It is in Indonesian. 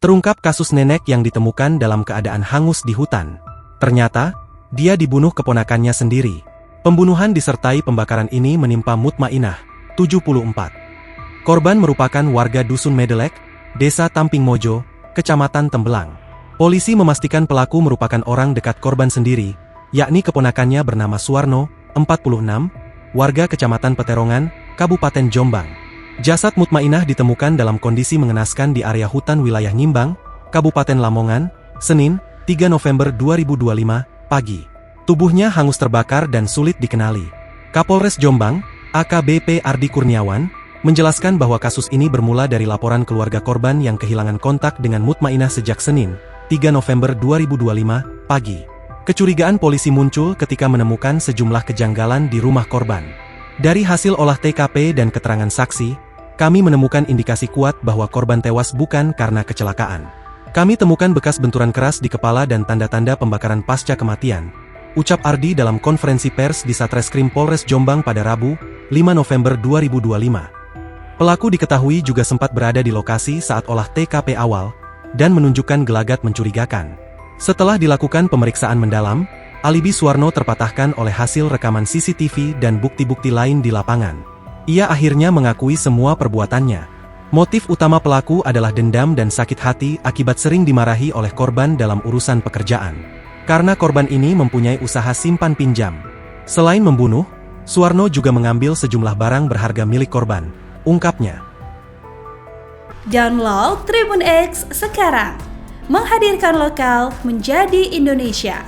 Terungkap kasus nenek yang ditemukan dalam keadaan hangus di hutan. Ternyata, dia dibunuh keponakannya sendiri. Pembunuhan disertai pembakaran ini menimpa Mutmainah, 74. Korban merupakan warga Dusun Medelek, Desa Tamping Mojo, Kecamatan Tembelang. Polisi memastikan pelaku merupakan orang dekat korban sendiri, yakni keponakannya bernama Suwarno, 46, warga Kecamatan Peterongan, Kabupaten Jombang. Jasad Mutmainah ditemukan dalam kondisi mengenaskan di area hutan wilayah Nyimbang, Kabupaten Lamongan, Senin, 3 November 2025, pagi. Tubuhnya hangus terbakar dan sulit dikenali. Kapolres Jombang, AKBP Ardi Kurniawan, menjelaskan bahwa kasus ini bermula dari laporan keluarga korban yang kehilangan kontak dengan Mutmainah sejak Senin, 3 November 2025, pagi. Kecurigaan polisi muncul ketika menemukan sejumlah kejanggalan di rumah korban. Dari hasil olah TKP dan keterangan saksi, kami menemukan indikasi kuat bahwa korban tewas bukan karena kecelakaan. Kami temukan bekas benturan keras di kepala dan tanda-tanda pembakaran pasca kematian, ucap Ardi dalam konferensi pers di Satreskrim Polres Jombang pada Rabu, 5 November 2025. Pelaku diketahui juga sempat berada di lokasi saat olah TKP awal, dan menunjukkan gelagat mencurigakan. Setelah dilakukan pemeriksaan mendalam, alibi Suwarno terpatahkan oleh hasil rekaman CCTV dan bukti-bukti lain di lapangan. Ia akhirnya mengakui semua perbuatannya. Motif utama pelaku adalah dendam dan sakit hati akibat sering dimarahi oleh korban dalam urusan pekerjaan. Karena korban ini mempunyai usaha simpan pinjam. Selain membunuh, Suwarno juga mengambil sejumlah barang berharga milik korban, ungkapnya. Download Tribun X sekarang, menghadirkan lokal menjadi Indonesia.